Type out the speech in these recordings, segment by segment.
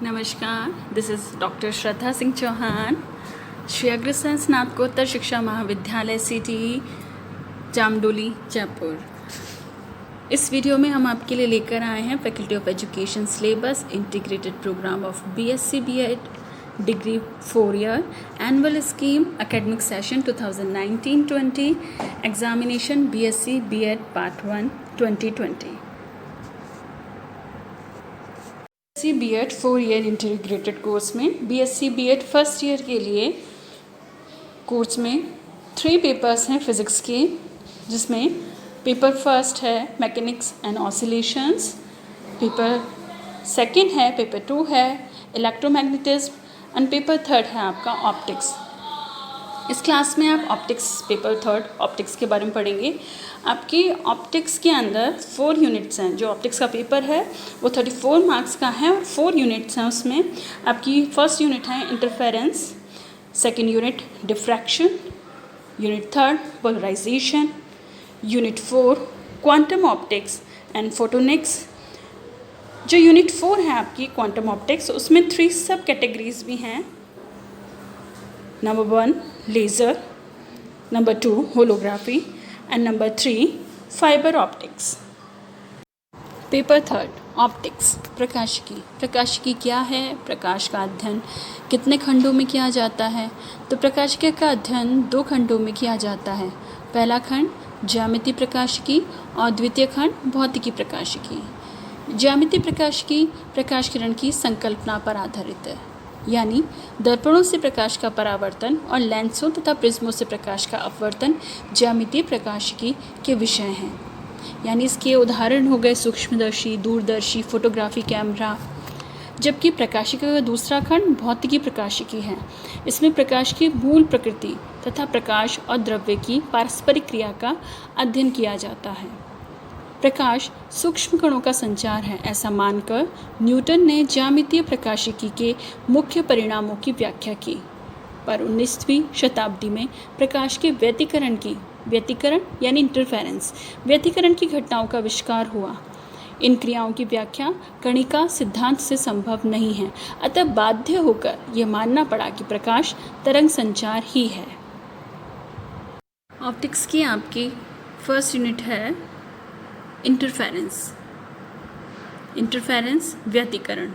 नमस्कार, this is doctor श्रद्धा सिंह चौहान, श्री अग्रसेन स्नातकोत्तर शिक्षा महाविद्यालय CTE जामडोली जयपुर। इस वीडियो में हम आपके लिए लेकर आए हैं faculty of education syllabus integrated programme of BSc B.Ed degree 4 year annual scheme academic session 2019-20 examination BSc B.Ed part 1 2020। BSc B.Ed 4 year integrated course में BSc B.Ed फर्स्ट ईयर के लिए कोर्स में 3 पेपर्स हैं फिज़िक्स के, जिसमें paper first है mechanics and oscillations, paper second है, paper 2 है इलेक्ट्रोमैग्नेटिज्म एंड पेपर थर्ड है आपका ऑप्टिक्स। इस क्लास में आप ऑप्टिक्स पेपर थर्ड ऑप्टिक्स के बारे में पढ़ेंगे। आपकी ऑप्टिक्स के अंदर 4 यूनिट्स हैं। जो ऑप्टिक्स का पेपर है वो 34 मार्क्स का है और 4 यूनिट्स हैं। उसमें आपकी फर्स्ट यूनिट है interference, second unit diffraction, unit third polarisation, unit 4 quantum optics and photonics. जो यूनिट 4 है आपकी क्वांटम ऑप्टिक्स, उसमें 3 सब कैटेगरीज भी हैं। Number 1 laser, number 2 holography and number 3 fibre optics. Paper third optics प्रकाशिकी। प्रकाशिकी क्या है? प्रकाश का अध्ययन कितने खंडों में किया जाता है? तो प्रकाशिकी का अध्ययन 2 खंडों में किया जाता है। पहला खंड ज्यामितीय प्रकाशिकी और द्वितीय खंड भौतिकी प्रकाशिकी। ज्यामितीय प्रकाशिकी प्रकाश किरण की संकल्पना पर आधारित है, यानी दर्पणों से प्रकाश का परावर्तन और लेंसों तथा प्रिज्मों से प्रकाश का अपवर्तन ज्यामितीय प्रकाशिकी के विषय हैं। यानी इसके उदाहरण हो गए सूक्ष्मदर्शी, दूरदर्शी, फोटोग्राफी कैमरा। जबकि प्रकाशिका का दूसरा खंड भौतिकी प्रकाशिकी है। इसमें प्रकाश की मूल प्रकृति तथा प्रकाश और द्रव्य की पारस्परिक क्रिया का अध्ययन किया जाता है। प्रकाश सूक्ष्म कणों का संचार है, ऐसा मानकर न्यूटन ने ज्यामितीय प्रकाशिकी के मुख्य परिणामों की व्याख्या की। पर 19वीं शताब्दी में प्रकाश के व्यतिकरण यानी इंटरफेरेंस, व्यतिकरण की घटनाओं का आविष्कार हुआ। इन क्रियाओं की व्याख्या कणिका सिद्धांत से संभव नहीं है, अतः बाध्य होकर यह मानना पड़ा कि प्रकाश तरंग संचार ही है। ऑप्टिक्स की आपकी फर्स्ट यूनिट है इंटरफेरेंस व्यतिकरण,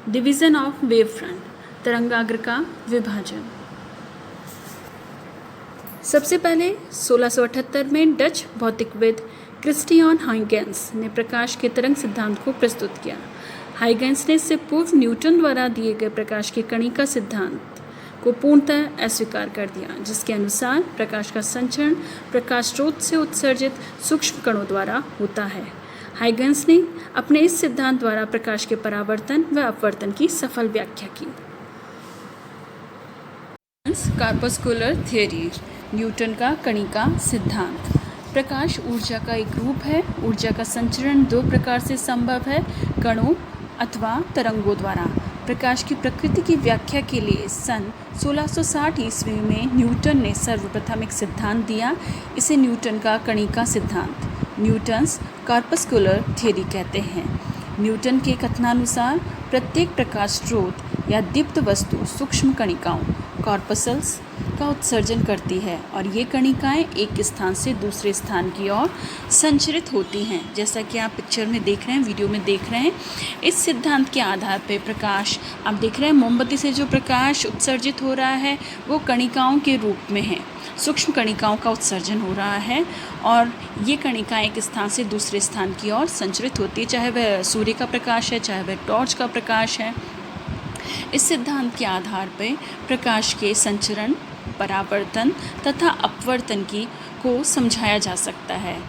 डिवीजन ऑफ वेव फ्रंट, तरंगाग्र का विभाजन। सबसे पहले 1678 में डच भौतिकविद क्रिस्टियान हाइगेंस ने प्रकाश के तरंग सिद्धांत को प्रस्तुत किया। हाइगेंस ने इससे पूर्व न्यूटन द्वारा दिए गए प्रकाश के कणिका सिद्धांत को पूर्णतः अस्वीकार कर दिया, जिसके अनुसार प्रकाश का संचरण प्रकाश स्रोत से उत्सर्जित सूक्ष्म कणों द्वारा होता है। हाइगेंस ने अपने इस सिद्धांत द्वारा प्रकाश के परावर्तन व अपवर्तन की सफल व्याख्या की। कॉर्पस्कुलर थ्योरी, न्यूटन का कणिका सिद्धांत। प्रकाश ऊर्जा का एक रूप है। ऊर्जा का संचरण 2 प्रकार से संभव है, कणों अथवा तरंगों द्वारा। प्रकाश की प्रकृति की व्याख्या के लिए सन 1660 ईस्वी में न्यूटन ने सर्वप्रथम एक सिद्धांत दिया। इसे न्यूटन का कणिका सिद्धांत, न्यूटन्स कॉर्पस्कुलर थ्योरी कहते हैं। न्यूटन के कथनानुसार प्रत्येक प्रकाश स्रोत या दीप्त वस्तु सूक्ष्म कणिकाओं कॉर्पसल्स का उत्सर्जन करती है और ये कणिकाएं एक स्थान से दूसरे स्थान की ओर संचरित होती हैं, जैसा कि आप पिक्चर में देख रहे हैं, वीडियो में देख रहे हैं। इस सिद्धांत के आधार पर प्रकाश आप देख रहे हैं, मोमबत्ती से जो प्रकाश उत्सर्जित हो रहा है वो कणिकाओं के रूप में है, सूक्ष्म कणिकाओं का उत्सर्जन हो रहा है और ये कणिकाएं एक स्थान से दूसरे स्थान की ओर संचरित होती है, चाहे वह सूर्य का प्रकाश है, चाहे वह टॉर्च का प्रकाश है। इस सिद्धांत के आधार पर प्रकाश के संचरण, परावर्तन तथा अपवर्तन को समझाया जा सकता है।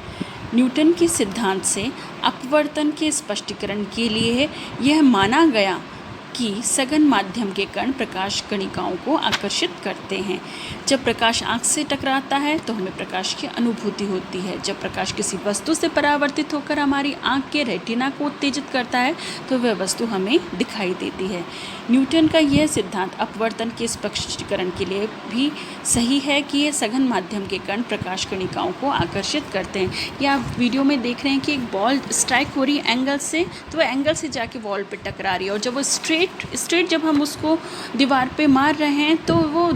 न्यूटन के सिद्धांत से अपवर्तन के स्पष्टीकरण के लिए यह माना गया कि सघन माध्यम के कण प्रकाश कणिकाओं को आकर्षित करते हैं। जब प्रकाश आँख से टकराता है तो हमें प्रकाश की अनुभूति होती है। जब प्रकाश किसी वस्तु से परावर्तित होकर हमारी आँख के रेटिना को उत्तेजित करता है तो वह वस्तु हमें दिखाई देती है। न्यूटन का यह सिद्धांत अपवर्तन के स्पष्टीकरण के लिए भी सही है कि यह सघन माध्यम के कण प्रकाश कणिकाओं को आकर्षित करते हैं। या आप वीडियो में देख रहे हैं कि एक बॉल स्ट्राइक हो रही है एंगल से, तो वह एंगल से जाके वॉल पे टकरा रही है, और जब वो स्ट्रेट जब हम उसको दीवार पे मार रहे हैं तो वो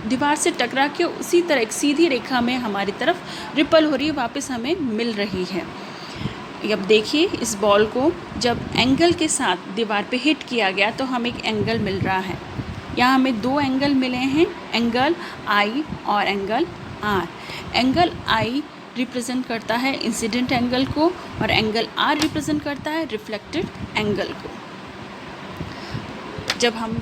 दीवार से टकरा के उसी तरह एक सीधी रेखा में हमारी तरफ रिपल हो रही है, वापस हमें मिल रही है। अब देखिए इस बॉल को जब एंगल के साथ दीवार पे हिट किया गया तो हमें एक एंगल मिल रहा है। यहाँ हमें दो एंगल मिले हैं, एंगल आई और angle r. Angle i represent करता है इंसिडेंट एंगल को और एंगल आर रिप्रेजेंट करता है रिफ्लेक्टेड एंगल को। जब हम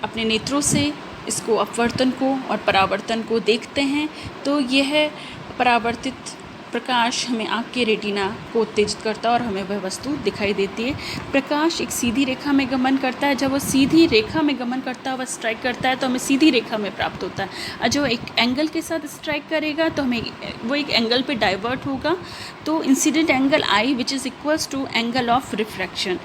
अपने नेत्रों से इसको अपवर्तन को और परावर्तन को देखते हैं तो यह परावर्तित प्रकाश हमें आँख के रेटिना को उत्तेजित करता है और हमें वह वस्तु दिखाई देती है। प्रकाश एक सीधी रेखा में गमन करता है, जब वो सीधी रेखा में गमन करता है, वह स्ट्राइक करता है तो हमें सीधी रेखा में प्राप्त होता है। और जो एक एंगल के साथ स्ट्राइक करेगा तो हमें वो एक एंगल पे डाइवर्ट होगा, तो incident angle i which is equals to angle of refraction.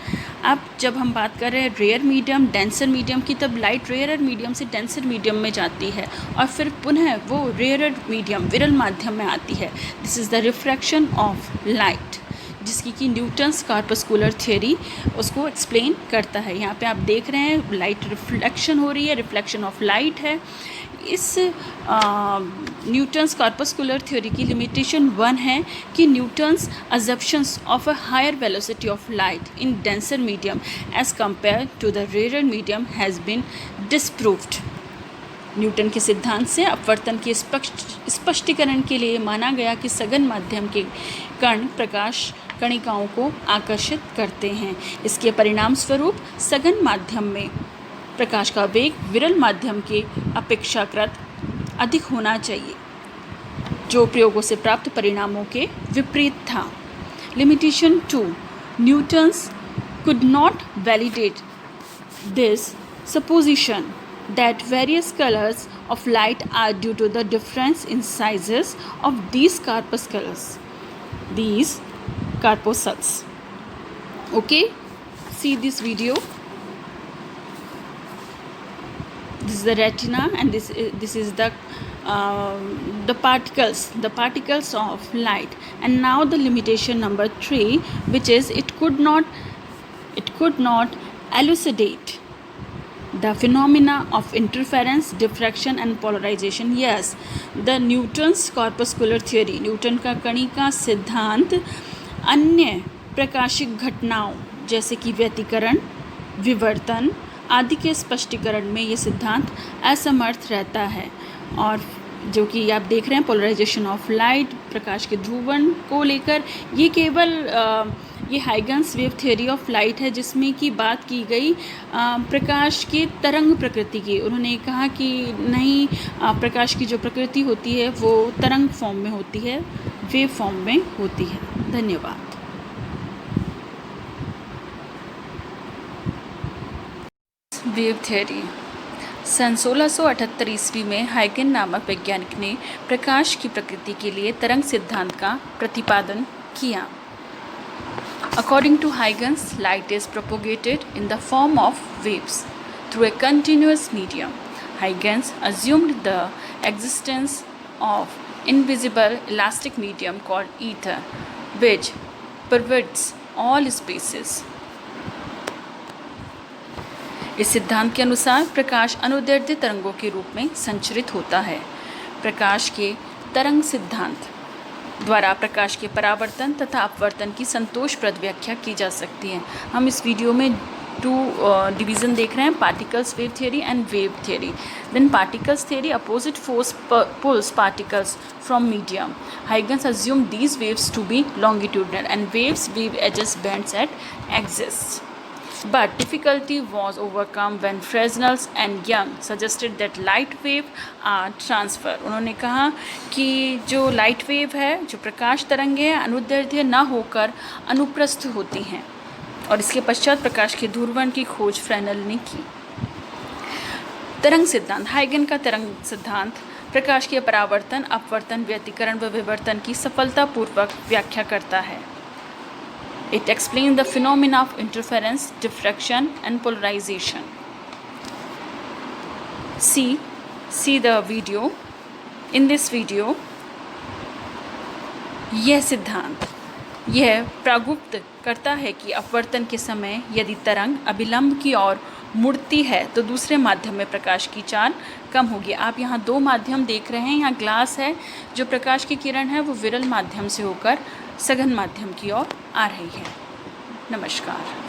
अब जब हम बात कर रहे हैं रेयर मीडियम डेंसर मीडियम की, तब लाइट रेयर मीडियम से डेंसर मीडियम में जाती है और फिर पुनः वो रेयर मीडियम विरल माध्यम में आती है। This is the refraction of light, जिसकी कि न्यूटन्स कॉर्पस्कुलर थ्योरी उसको एक्सप्लेन करता है। यहाँ पे आप देख रहे हैं लाइट रिफ्लेक्शन हो रही है, रिफ्लेक्शन ऑफ लाइट है। इस न्यूटन्स कॉर्पस्कुलर थ्योरी की लिमिटेशन 1 है कि Newton's assumptions of a higher velocity of light in denser medium as compare to the rare medium has been disproved. Newton के सिद्धांत से अपवर्तन के स्पष्टीकरण के लिए माना गया कि सघन माध्यम के कण प्रकाश कणिकाओं को आकर्षित करते हैं। इसके परिणाम स्वरूप सघन माध्यम में प्रकाश का वेग विरल माध्यम के अपेक्षाकृत अधिक होना चाहिए, जो प्रयोगों से प्राप्त परिणामों के विपरीत था। Limitation 2, Newton's could not validate this supposition that various colors of light are due to the difference in sizes of these corpuscles, these corpuscles. Okay, see this video. This is the retina and this is the particles of light. And now the limitation number 3, which is it could not elucidate the phenomena of interference, diffraction and polarization. Yes, the Newton's corpuscular theory, Newton का कणिका सिद्धांत अन्य प्रकाशिक घटनाओं जैसे कि व्यतिकरण, विवर्तन आदि के स्पष्टीकरण में ये सिद्धांत असमर्थ रहता है। और जो कि आप देख रहे हैं पोलराइजेशन ऑफ लाइट, प्रकाश के ध्रुवण को लेकर, ये केवल ये Huygens wave theory of light है जिसमें कि बात की गई प्रकाश के तरंग प्रकृति की। उन्होंने कहा कि नहीं, प्रकाश की जो प्रकृति होती है वो तरंग फॉर्म में होती है, वेव फॉर्म में होती है। धन्यवाद। Wave theory. सन 1678 ईस्वी में हाइगन नामक वैज्ञानिक ने प्रकाश की प्रकृति के लिए तरंग सिद्धांत का प्रतिपादन किया। According to Huygens, light is propagated in the form of waves through a continuous medium. Huygens assumed the existence of invisible elastic medium called ether, which pervades all spaces. इस सिद्धांत के अनुसार प्रकाश अनुदैर्ध्य तरंगों के रूप में संचरित होता है। प्रकाश के तरंग सिद्धांत द्वारा प्रकाश के परावर्तन तथा अपवर्तन की संतोषप्रद व्याख्या की जा सकती है। हम इस वीडियो में 2 डिवीज़न देख रहे हैं, particles wave theory and wave theory. Then particles theory, opposite force pulls particles from medium. Huygens assumed these waves to be longitudinal and waves weave edges bends at axis. But difficulty was overcome when Fresnel and Young suggested that light wave are transfer. उन्होंने कहा कि जो light wave है, जो प्रकाश तरंगे हैं, अनुदैर्ध्य न होकर अनुप्रस्थ होती हैं, और इसके पश्चात प्रकाश के ध्रुवण की खोज फ्रेनेल ने की। तरंग सिद्धांत, हाइगन का तरंग सिद्धांत प्रकाश के परावर्तन, अपवर्तन, व्यतिकरण व विवर्तन की सफलतापूर्वक व्याख्या करता है। It explains the phenomena of interference, diffraction and polarization. See the video. In this video, यह सिद्धांत यह प्रागुप्त करता है कि अपवर्तन के समय यदि तरंग अभिलंब की ओर मुड़ती है तो दूसरे माध्यम में प्रकाश की चाल कम होगी। आप यहाँ दो माध्यम देख रहे हैं, यहाँ ग्लास है, जो प्रकाश की किरण है वो विरल माध्यम से होकर सघन माध्यम की ओर आ रही है। नमस्कार।